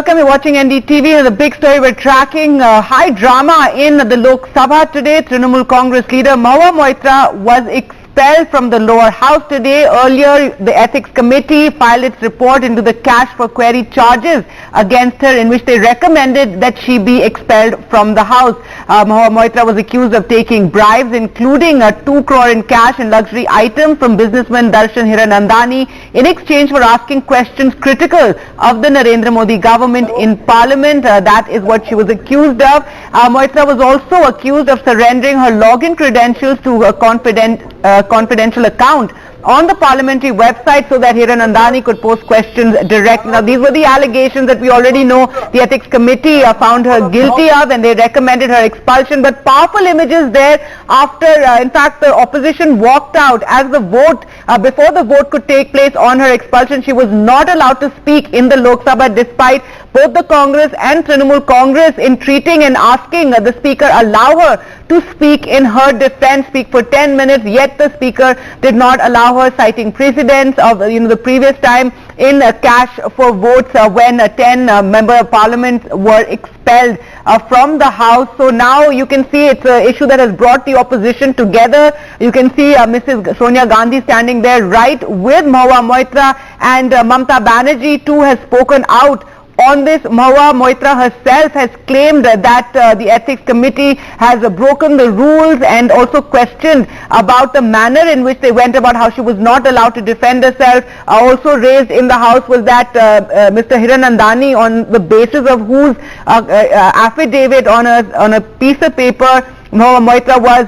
welcome. You're watching NDTV. The big story we're tracking, high drama in the Lok Sabha today. Trinamool Congress leader Mahua Moitra was expelled from the lower house today. Earlier, the ethics committee filed its report into the cash for query charges against her, in which they recommended that she be expelled from the house. Mahua Moitra was accused of taking bribes, including 2 crore in cash and luxury items from businessman Darshan Hiranandani in exchange for asking questions critical of the Narendra Modi government in Parliament. That is what she was accused of. Moitra was also accused of surrendering her login credentials to a confidential account on the parliamentary website so that Hiranandani could post questions directly. Now, these were the allegations that we already know the ethics committee found her guilty of, and they recommended her expulsion. But powerful images there after, in fact, the opposition walked out as the vote, before the vote could take place on her expulsion. She was not allowed to speak in the Lok Sabha, despite both the Congress and Trinamool Congress entreating and asking the speaker allow her to speak in her defense, speak for 10 minutes, yet the speaker did not allow her, citing precedents of the previous time in cash for votes when 10 member of parliament were expelled from the house. So now you can see it's an issue that has brought the opposition together. You can see Mrs. Sonia Gandhi standing there right with Mahua Moitra, and Mamata Banerjee too has spoken out on this. Mahua Moitra herself has claimed that the ethics committee has broken the rules, and also questioned about the manner in which they went about, how she was not allowed to defend herself. Also raised in the house was that Mr. Hiranandani, on the basis of whose affidavit on a piece of paper Mahua Moitra was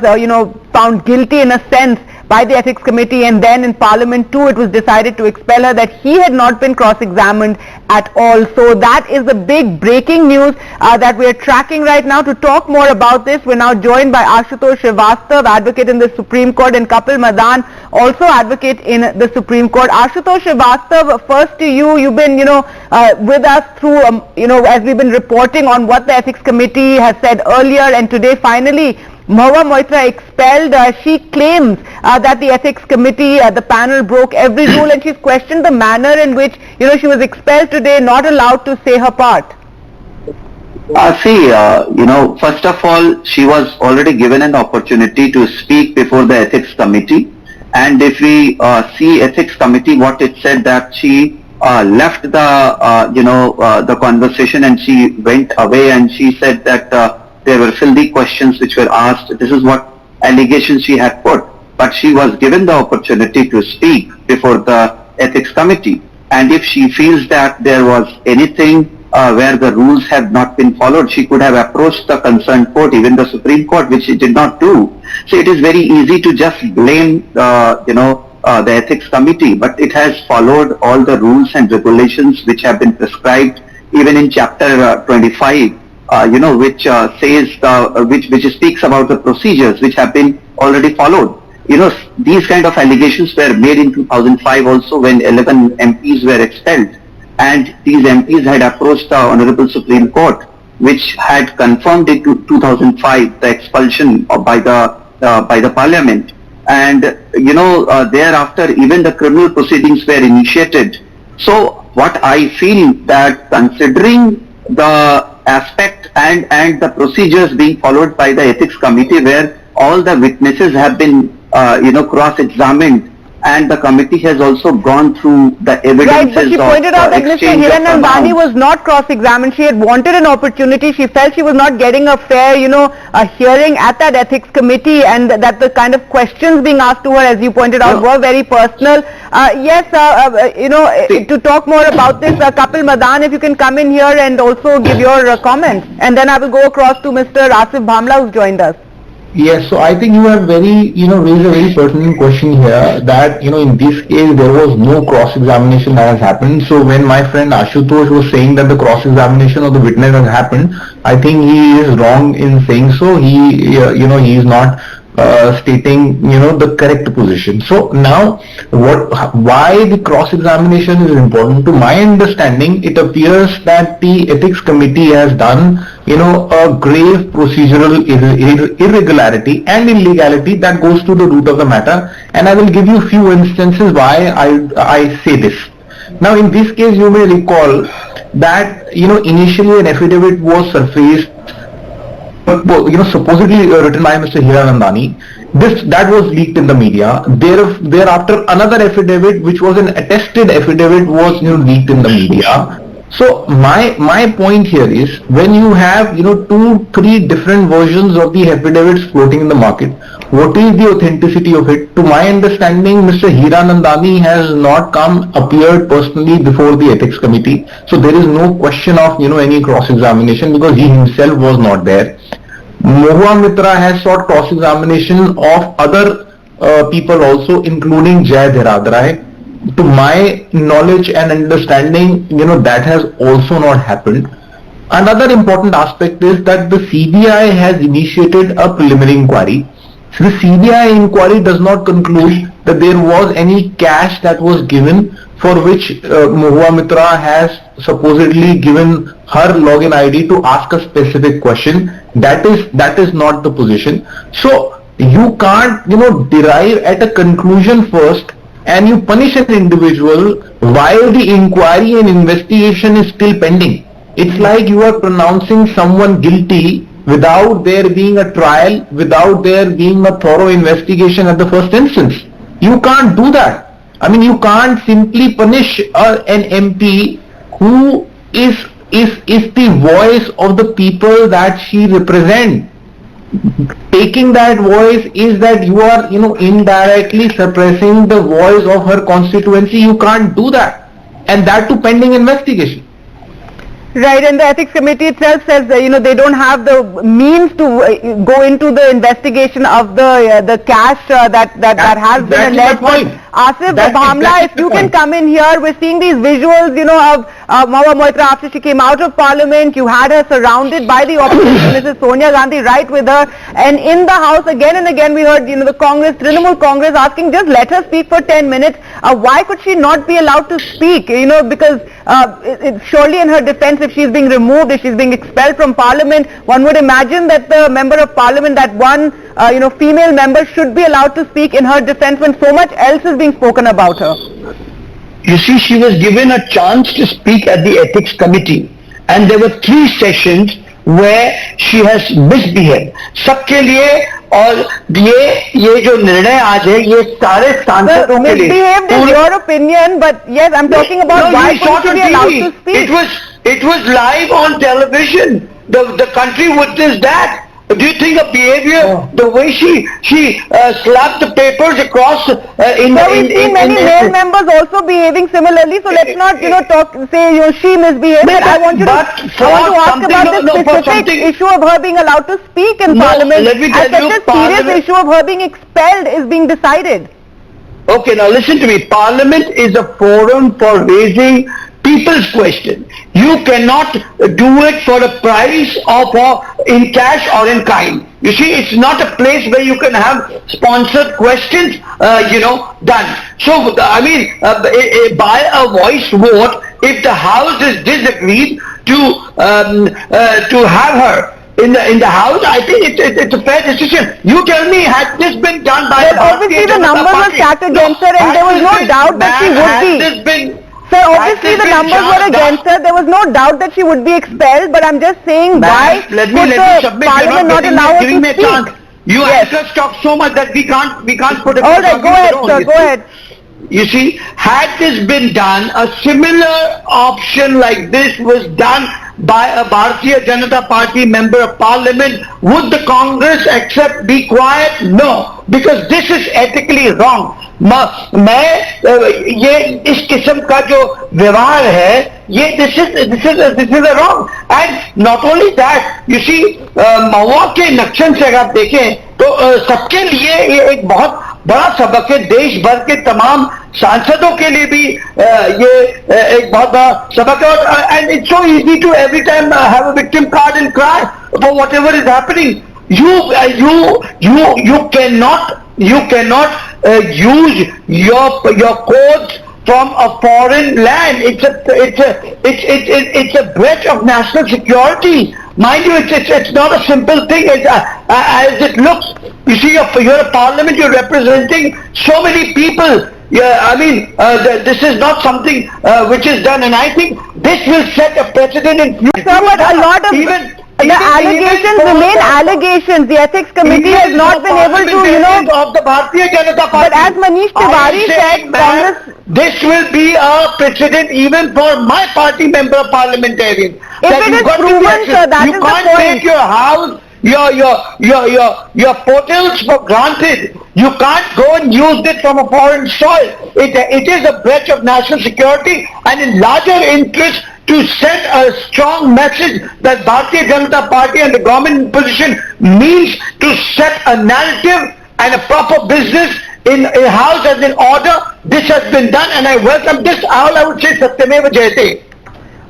found guilty in a sense by the ethics committee, and then in Parliament too it was decided to expel her, that he had not been cross-examined at all. So that is the big breaking news that we are tracking right now. To talk more about this, we're now joined by Ashutosh Srivastava, advocate in the Supreme Court, and Kapil Madan, also advocate in the Supreme Court. Ashutosh Srivastava, first to you. You've been with us through as we've been reporting on what the ethics committee has said earlier, and today finally Mahua Moitra expelled. She claims that the ethics committee, the panel, broke every rule, and she's questioned the manner in which she was expelled today, not allowed to say her part. First of all, she was already given an opportunity to speak before the ethics committee, and if we see ethics committee, what it said, that she left the conversation and she went away, and she said that there were filthy questions which were asked. This is what allegations she had put. But she was given the opportunity to speak before the ethics committee. And if she feels that there was anything where the rules have not been followed, she could have approached the concerned court, even the Supreme Court, which she did not do. So it is very easy to just blame the ethics committee, but it has followed all the rules and regulations which have been prescribed, even in chapter 25. Which says, which speaks about the procedures which have been already followed. These kind of allegations were made in 2005 also, when 11 MPs were expelled, and these MPs had approached the Honorable Supreme Court, which had confirmed in 2005 the expulsion by the Parliament, and thereafter even the criminal proceedings were initiated. So what I feel, that considering the aspect and the procedures being followed by the ethics committee, where all the witnesses have been cross-examined, and the committee has also gone through the evidences. Right, but she pointed out that Mr. Hiranandani was not cross-examined. She had wanted an opportunity. She felt she was not getting a fair, a hearing at that ethics committee, and that the kind of questions being asked to her, as you pointed out, were very personal. To talk more about this, Kapil Madan, if you can come in here and also give your comments, and then I will go across to Mr. Asif Bhamla, who's joined us. Yes, so I think you have raised a very pertinent question here, that in this case there was no cross-examination that has happened. So when my friend Ashutosh was saying that the cross-examination of the witness has happened, I think he is wrong in saying so. He is not stating the correct position. So now why the cross-examination is important? To my understanding, it appears that the ethics committee has done a grave procedural irregularity and illegality that goes to the root of the matter, and I will give you a few instances why I say this. Now in this case, you may recall that, initially an affidavit was surfaced, supposedly written by Mr. Hiranandani. That was leaked in the media. Thereafter, another affidavit, which was an attested affidavit, was leaked in the media. So my point here is, when you have 2-3 different versions of the affidavits floating in the market, what is the authenticity of it? To my understanding, Mr. Hiranandani has not appeared personally before the ethics committee. So there is no question of any cross-examination, because he himself was not there. Mahua Mitra has sought cross-examination of other people also, including Jay Dhiradrai. To my knowledge and understanding, that has also not happened. Another important aspect is that the CBI has initiated a preliminary inquiry. So the CBI inquiry does not conclude that there was any cash that was given, for which Mahua Mitra has supposedly given her login ID to ask a specific question. That is not the position. So you can't derive at a conclusion first, and you punish an individual while the inquiry and investigation is still pending. It's like you are pronouncing someone guilty without there being a trial, without there being a thorough investigation at the first instance. You can't do that. I mean, you can't simply punish an MP who is the voice of the people that she represents. Taking that voice is that you are indirectly suppressing the voice of her constituency. You can't do that, and that too pending investigation. Right, and the ethics committee itself says that, they don't have the means to go into the investigation of the cash that has been alleged. Asif Bhamla, if you can come in here, we're seeing these visuals, of Mahua Moitra after she came out of Parliament. You had her surrounded by the opposition, Mrs. Sonia Gandhi right with her, and in the House again and again we heard, the Congress, Trinamool Congress asking, just let her speak for 10 minutes. Why could she not be allowed to speak? Because it's surely in her defense, if she's being removed, if she's being expelled from Parliament, one would imagine that the Member of Parliament, that one female member, should be allowed to speak in her defense when so much else is being spoken about her. You see, she was given a chance to speak at the ethics committee, and there were 3 sessions where she has misbehaved. सबके लिए और ये जो निर्णय आज है, ये सारे सांसदों के लिए. Misbehaved is your opinion, but yes, I'm talking about why couldn't she be allowed to speak? It was live on television. The country witnessed that. Do you think of behavior, the way she slapped the papers across we've seen many male members also behaving similarly, so let's not say she misbehaved. But I want to ask about the specific issue of her being allowed to speak in Parliament, as such a serious issue of her being expelled is being decided. Okay, now listen to me. Parliament is a forum for raising people's question. You cannot do it for a price or in cash or in kind. You see, it's not a place where you can have sponsored questions, done. So, I mean, by a voice vote, if the House is disagreed to have her in the House, I think it's a fair decision. You tell me, had this been done by the obviously the numbers were stacked against her, and there was no doubt that she would be. Sir, obviously the numbers were against her. There was no doubt that she would be expelled, but I'm just saying, why could the Parliament not allow her to speak? You answers talk so much that we can't put it. All right, go ahead, sir, go ahead. You see, had this been done, a similar option like this was done by a Bharatiya Janata Party member of Parliament, would the Congress be quiet? No, because this is ethically wrong. मैं ये इस किस्म का जो व्यवहार है, ये this is a wrong. And not only that, you see, महुआ के नक्शन से अगर आप देखें तो सबके लिए ये एक बहुत बड़ा सबक है. देश भर के तमाम सांसदों के लिए भी ये एक बहुत बड़ा सबक है. And it's so easy to every time have a victim card and cry for whatever is happening. You cannot use your codes from a foreign land. It's a breach of national security. Mind you, it's not a simple thing as it looks. You see, you're a parliament, you're representing so many people. Yeah, I mean, this is not something which is done, and I think This will set a precedent in future. Sir, but a lot of the allegations remain allegations. The ethics committee has not been able to, of the Bharatiya Janata Party. but as Manish Tiwari said, Congress, this will be a precedent even for my party member parliamentarians. If it is proven, sir, that is the You can't point. take your house, your portals for granted. You can't go and use it from a foreign soil. It is a breach of national security and in larger interest to send a strong message that Bharatiya Janata Party and the government position means to set a narrative and a proper business in a house as in order. This has been done and I welcome this. All I would say, Satyameva Jayate.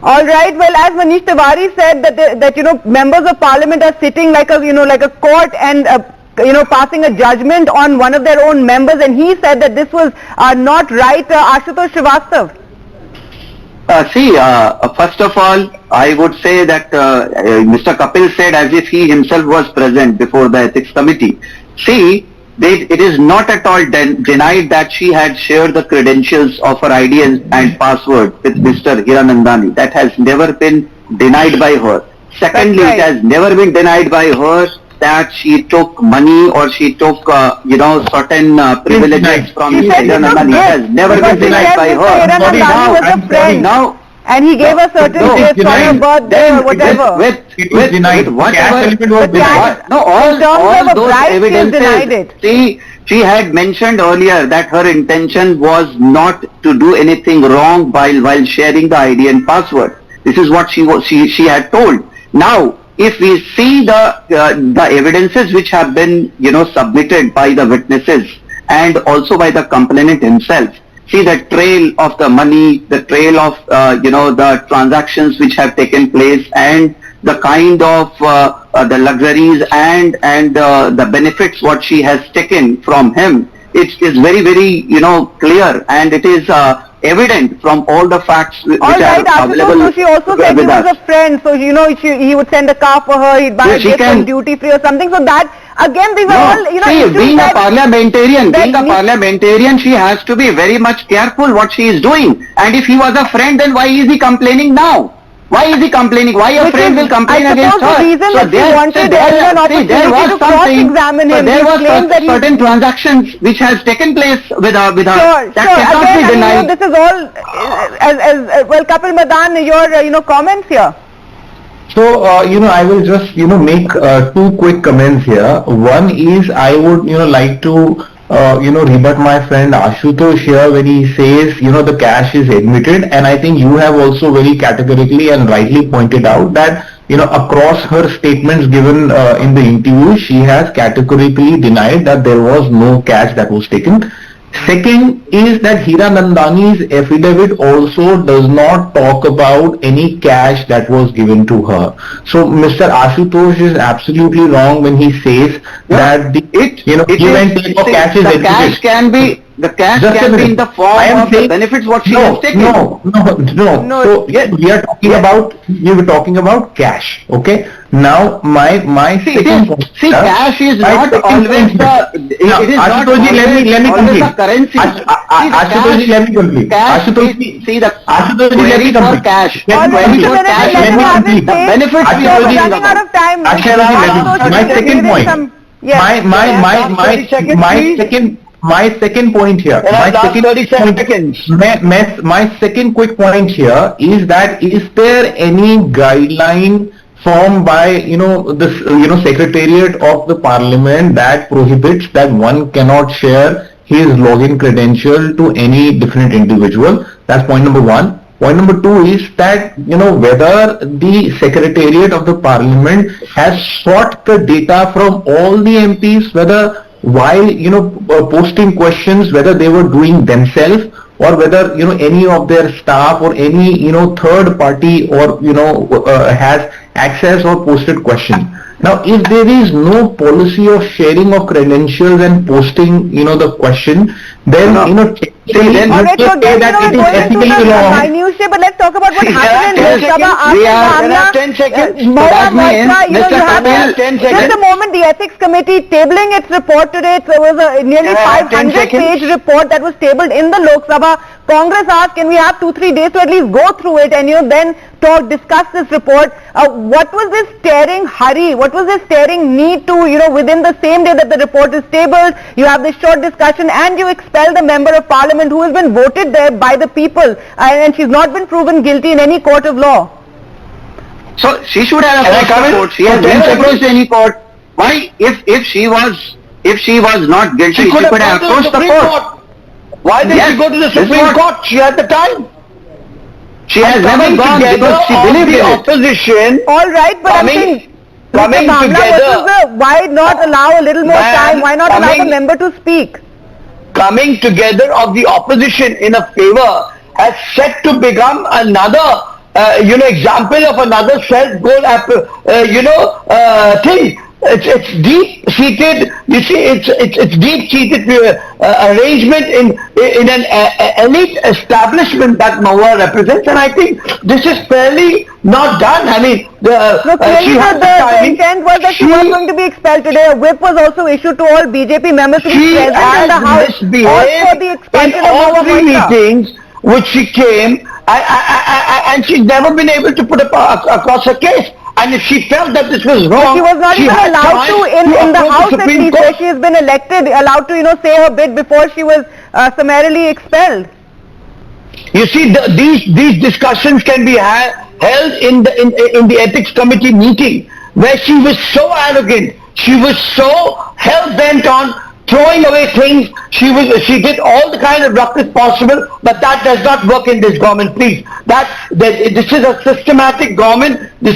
all right. Well, as Manish Tiwari said that members of parliament are sitting like a court and passing a judgment on one of their own members, and he said that this was not right. Ashutosh Srivastava. First of all, I would say that Mr. Kapil said as if he himself was present before the ethics committee. See, it is not at all denied that she had shared the credentials of her ID and password with Mr. Hiranandani. That has never been denied by her. Secondly, That's right. it has never been denied by her that she took money or she took, certain privileges from She Mr. said this was Hiranandani. It has gift never because been she denied said by Mr. her. Hiranandani was a friend. Now, And he gave her certain No, gifts on her denied. birthday or whatever. It was denied. whatever, Cash element was But denied. cash- no, in terms all of a those bribe, she has evidences. denied it. See, she had mentioned earlier that her intention was not to do anything wrong while sharing the ID and password. This is what she had told. Now, if we see the evidences which have been submitted by the witnesses and also by the complainant himself, see the trail of the money, the trail of the transactions which have taken place, and the kind of the luxuries and the benefits what she has taken from him. It is very, very clear, and it is evident from all the facts which All right, are available Ashutosh, so she also said he with was us. a friend, so he would send a car for her, he'd buy Yeah, a she gift can- from duty free or something. So that again, these are all See, issues being a that parliamentarian, she has to be very much careful what she is doing. And if he was a friend, then why is he complaining now? Why is he complaining? Why a Which friend is, will complain I against suppose, her? the reason that she wanted an opportunity there was to something. cross-examine him. There He was claimed that he- certain transactions which has taken place with her. Sure. That cannot Again, be denied. this is all well, Kapil Madan, your comments here. So, I will just, make two quick comments here. One is I would, like to, rebut my friend Ashutosh here when he says, the cash is admitted. And I think you have also very categorically and rightly pointed out that, across her statements given in the interview, she has categorically denied that there was no cash that was taken. Second is that Hiranandani's affidavit also does not talk about any cash that was given to her. So Mr. Ashutosh is absolutely wrong when he says that the give and take of cash is the admitted. cash can be Just a in minute. the form I am of the saying- benefits what she No, has taken. no. No. So we are talking about cash. Okay. Now my second point. Cash is my not second always point the. Now, It is not Ashutosh ji, let me always complete. the currency. Ashutosh ji, let me complete. Cash Ashutosh is, ji, see the Ashutosh ji, let me query for complete. cash. Let me All right, Query complete. for Mr. cash. Let me have complete. it say. The benefits Ashutosh we are ji, We're talking running out about. of time. Ashutosh ji, Ashutosh, my give second me point. some- Yes. My second point here. My second 30 point. seconds. My second quick point here is that is there any guideline formed by the Secretariat of the Parliament that prohibits that one cannot share his login credential to any different individual? That's point number one. Point number two is that whether the Secretariat of the Parliament has sought the data from all the MPs, whether while posting questions, whether they were doing themselves or whether any of their staff or any third party or has access or posted question. Now if there is no policy of sharing of credentials and posting the question, then then All right, you so say again, that we're it is going into ethically the wrong. minutiae, but let's talk about what See, happened in there are Lok 10 Sabha seconds. after We are- Amna. there are 10 seconds. Mahua That means, Moitra, you Mr. have Kapil, 10 just seconds. the moment the ethics committee tabling its report today, there was a nearly Can I have 10 500-page seconds? report that was tabled in the Lok Sabha. Congress asked, can we have 2-3 days to at least go through it and then discuss this report? What was this staring hurry? What was this staring need to, within the same day that the report is tabled, you have this short discussion and you expel the member of parliament who has been voted there by the people and she's not been proven guilty in any court of law? So she should have Can I approached come the in? court. She has For 10 never seconds? approached any court. Why? If she was not guilty, She could have gone to the approached the Supreme court. Court. Why did Yes, she go to the this is Supreme what- Court? She had the time. She has never Coming gone together because she of believed the in it. opposition. All right, but I'm Coming- saying, coming Mr. Bhamla, together- why not allow a little more Ma'am, time? Why not allow the coming- member to speak? Coming together of the opposition in a favor has set to become another, example of another self-goal, thing. It's deep-seated. You see, it's deep-seated arrangement in an elite establishment that Mahua represents, and I think this is fairly not done. I mean, No, clearly she has the intent was that she was going to be expelled today. A whip was also issued to all BJP members to be She present in the has House, all for misbehaved the in expulsion of all Mahua three Moitra. meetings which she came, and she's never been able to put across her case. And if she felt that this was wrong, She was not even had allowed time to, in the approach House at Supreme least, Court. where she has been elected, allowed to, say her bit before she was summarily expelled. You see, these discussions can be held in the ethics committee meeting, where she was so arrogant, she was so hell-bent on throwing away things. She did all the kind of ruckus possible, but that does not work in this government, please. This is a systematic government. There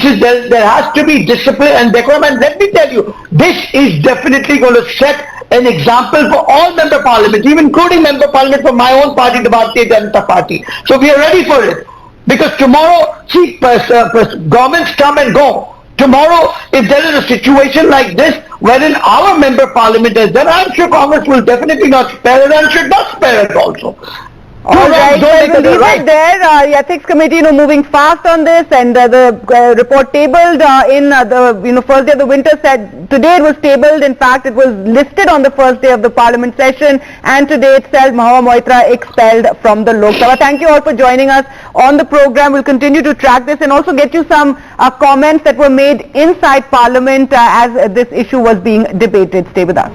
has to be discipline and decorum, and let me tell you, this is definitely going to set an example for all member parliaments, even including member parliament from my own party, the Bharatiya Janata Party. So we are ready for it. Because tomorrow, see, governments come and go. Tomorrow, if there is a situation like this, wherein our member parliament is there, I'm sure Congress will definitely not spare it and should not spare it also. All right, don't make we'll it leave right. it there. The ethics committee, moving fast on this, and the report tabled in the first day of the winter said today it was tabled. In fact, it was listed on the first day of the parliament session, and today itself Mahua Moitra expelled from the Lok Sabha. Thank you all for joining us on the program. We'll continue to track this and also get you some comments that were made inside Parliament as this issue was being debated. Stay with us.